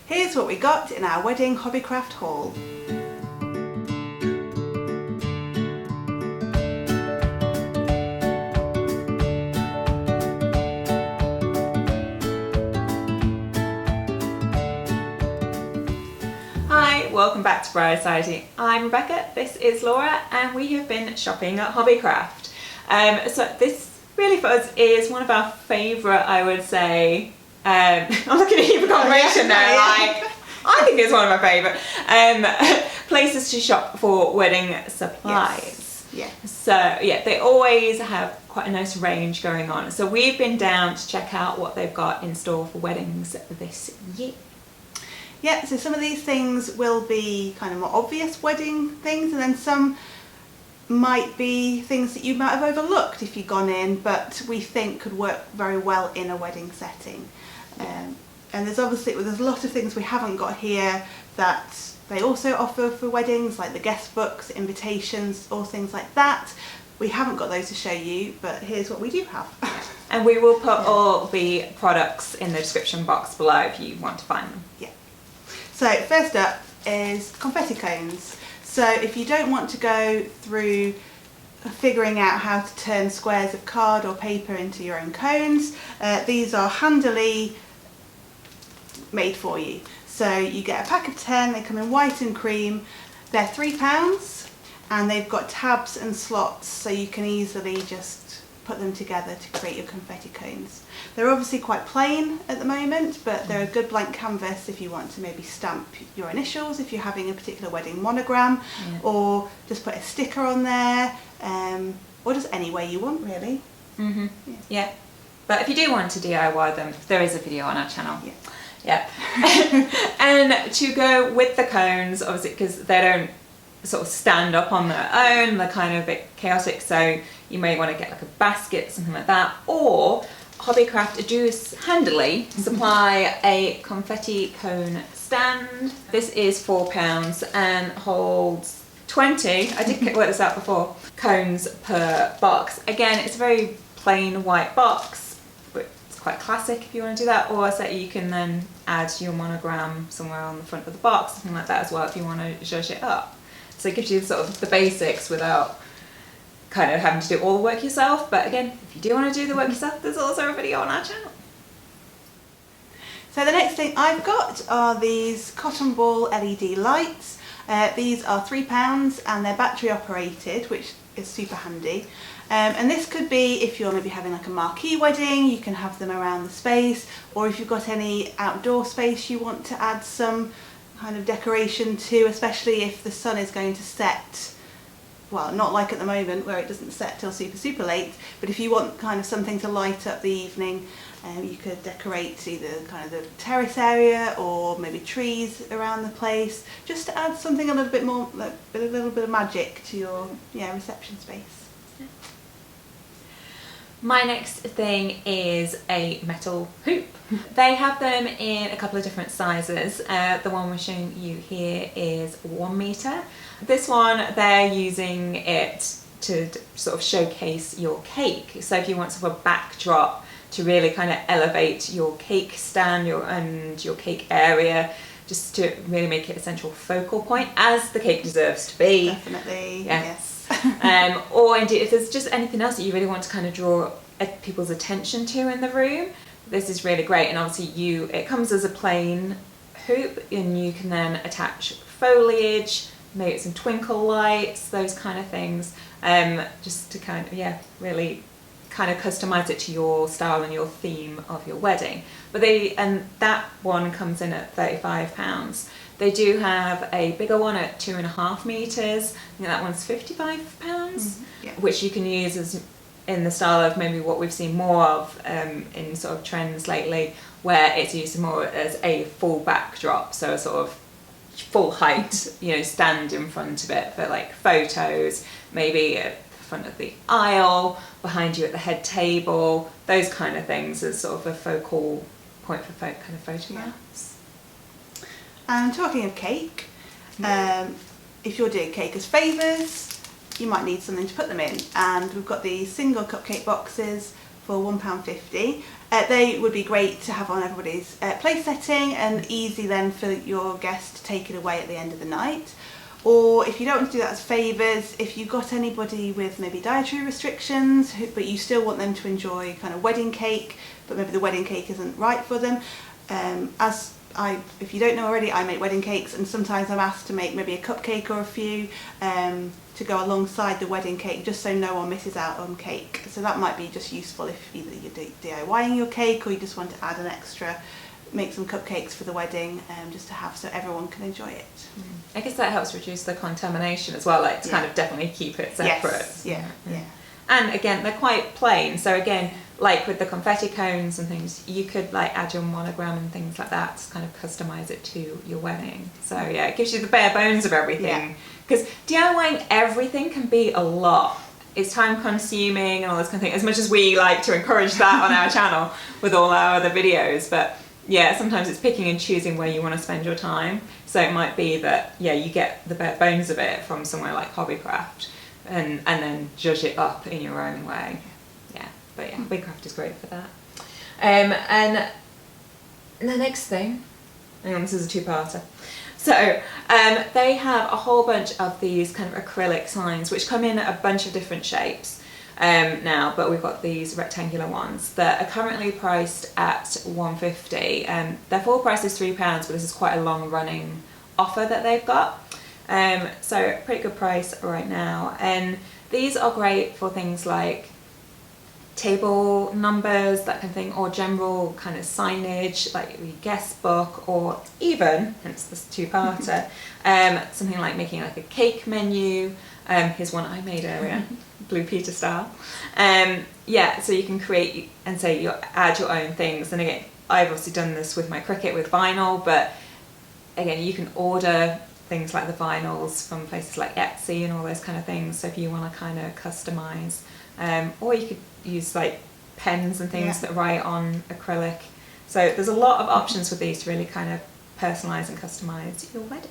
Here's what we got in our wedding Hobbycraft haul. Hi, welcome back to Bride Society. I'm Rebecca, this is Laura, and we have been shopping at Hobbycraft. So this really for us is one of our favourite, I would say, I'm looking at you for confirmation now, like, I think it's one of my favourite places to shop for wedding supplies. Yes. Yeah. So yeah, they always have quite a nice range going on. So we've been down to check out what they've got in store for weddings this year. Yeah, so some of these things will be kind of more obvious wedding things, and then some might be things that you might have overlooked if you'd gone in, but we think could work very well in a wedding setting. And there's a lot of things we haven't got here that they also offer for weddings, like the guest books, invitations, or things like that. We haven't got those to show you, but here's what we do have. And we will put all the products in the description box below if you want to find them. Yeah. So first up is confetti cones. So if you don't want to go through figuring out how to turn squares of card or paper into your own cones, these are handily made for you. So you get a pack of 10, they come in white and cream, they're £3 and they've got tabs and slots so you can easily just put them together to create your confetti cones. They're obviously quite plain at the moment, but they're a good blank canvas if you want to maybe stamp your initials if you're having a particular wedding monogram, or just put a sticker on there, or just any way you want really. Yeah, but if you do want to DIY them, there is a video on our channel. Yeah. And to go with the cones, obviously, because they don't sort of stand up on their own, they're kind of a bit chaotic, so you may want to get like a basket, something like that, or Hobbycraft do handily supply a confetti cone stand. This is £4 and holds 20, I did work this out before, cones per box. Again, it's a very plain white box, but it's quite classic if you want to do that, or so you can then add your monogram somewhere on the front of the box, something like that as well if you want to zhuzh it up. So it gives you sort of the basics without kind of having to do all the work yourself. But again, if you do want to do the work yourself, there's also a video on our channel. So the next thing I've got are these cotton ball LED lights. These are £3 and they're battery operated, which is super handy. And this could be if you're maybe having like a marquee wedding, you can have them around the space, or if you've got any outdoor space you want to add some kind of decoration to, especially if the sun is going to set, well, not like at the moment where it doesn't set till super late, but if you want kind of something to light up the evening, you could decorate either kind of the terrace area or maybe trees around the place, just to add something a little bit more, a little bit of magic to your reception space. My next thing is a metal hoop. They have them in a couple of different sizes. The one we're showing you here is 1 metre. This one, they're using it to sort of showcase your cake. So if you want sort of a backdrop to really kind of elevate your cake stand and your cake area, just to really make it a central focal point, as the cake deserves to be. Definitely, yeah. Yes. Or indeed, if there's just anything else that you really want to kind of draw people's attention to in the room, this is really great. And obviously it comes as a plain hoop, and you can then attach foliage, maybe some twinkle lights, those kind of things, just to kind of, really kind of customize it to your style and your theme of your wedding. But that one comes in at £35. They do have a bigger one at 2.5 metres. I think that one's £55, which you can use as in the style of maybe what we've seen more of in sort of trends lately, where it's used more as a full backdrop, so a sort of full height, stand in front of it for like photos, maybe at the front of the aisle, behind you at the head table, those kind of things as sort of a focal point for kind of photographs. And talking of cake, if you're doing cake as favours, you might need something to put them in, and we've got these single cupcake boxes for £1.50, They would be great to have on everybody's place setting, and easy then for your guest to take it away at the end of the night. Or if you don't want to do that as favours, if you've got anybody with maybe dietary restrictions, but you still want them to enjoy kind of wedding cake, but maybe the wedding cake isn't right for them. If you don't know already, I make wedding cakes, and sometimes I'm asked to make maybe a cupcake or a few to go alongside the wedding cake, just so no one misses out on cake. So that might be just useful if either you're DIYing your cake, or you just want to add an extra, make some cupcakes for the wedding, just to have so everyone can enjoy it. I guess that helps reduce the contamination as well, like to kind of definitely keep it separate. Yes. Yeah. And again, they're quite plain, so again, like with the confetti cones and things, you could like add your monogram and things like that to kind of customize it to your wedding. So yeah, it gives you the bare bones of everything. Because DIYing everything can be a lot. It's time consuming and all this kind of thing, as much as we like to encourage that on our channel with all our other videos. But yeah, sometimes it's picking and choosing where you want to spend your time. So it might be that, yeah, you get the bare bones of it from somewhere like Hobbycraft, and then judge it up in your own way. Yeah, but yeah, Hobbycraft is great for that. And the next thing, hang on, this is a two-parter. So they have a whole bunch of these kind of acrylic signs which come in a bunch of different shapes now, but we've got these rectangular ones that are currently priced at £1.50. Their full price is £3, but this is quite a long running offer that they've got. So pretty good price right now. And these are great for things like table numbers, that kind of thing, or general kind of signage like your guest book, or even, hence this two-parter, something like making like a cake menu. Here's one I made earlier, Blue Peter style. Yeah, so you can create and say you add your own things. And again, I've obviously done this with my Cricut with vinyl, but again, you can order things like the vinyls from places like Etsy and all those kind of things. So if you want to kind of customize, or you could use like pens and things that write on acrylic. So there's a lot of options with these to really kind of personalize and customize your wedding.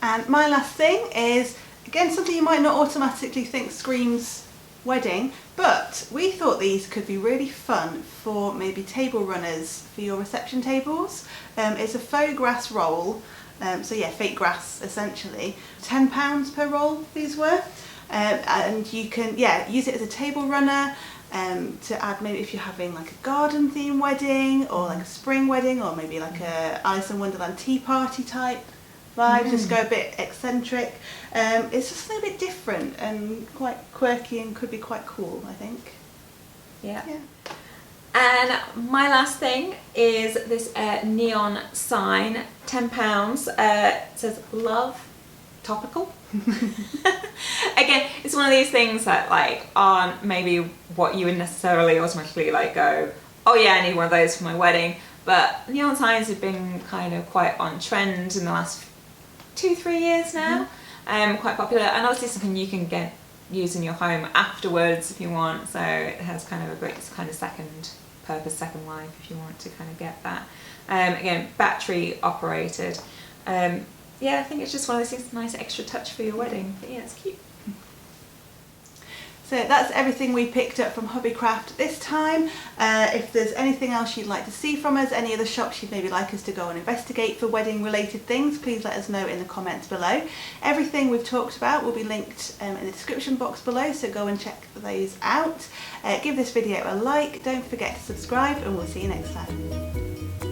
And my last thing is, again, something you might not automatically think screams wedding, but we thought these could be really fun for maybe table runners for your reception tables. It's a faux grass roll, so yeah, fake grass essentially. £10 per roll these were, and you can use it as a table runner to add, maybe if you're having like a garden theme wedding, or like a spring wedding, or maybe like a Alice in Wonderland tea party type vibe, just go a bit eccentric. It's just a little bit different and quite quirky, and could be quite cool, I think. Yeah. And my last thing is this neon sign, £10. It says love topical. Again, it's one of these things that like aren't maybe what you would necessarily automatically like go, oh yeah, I need one of those for my wedding. But neon signs have been kind of quite on trend in the last 2-3 years now. Quite popular, and obviously something you can use in your home afterwards if you want. So it has kind of a great kind of second purpose, second life if you want to kind of get that. Again, battery operated. Yeah, I think it's just one of those things, nice extra touch for your wedding. But yeah, it's cute. So that's everything we picked up from Hobbycraft this time. If there's anything else you'd like to see from us, any other shops you'd maybe like us to go and investigate for wedding related things, please let us know in the comments below. Everything we've talked about will be linked in the description box below, so go and check those out. Give this video a like, don't forget to subscribe, and we'll see you next time.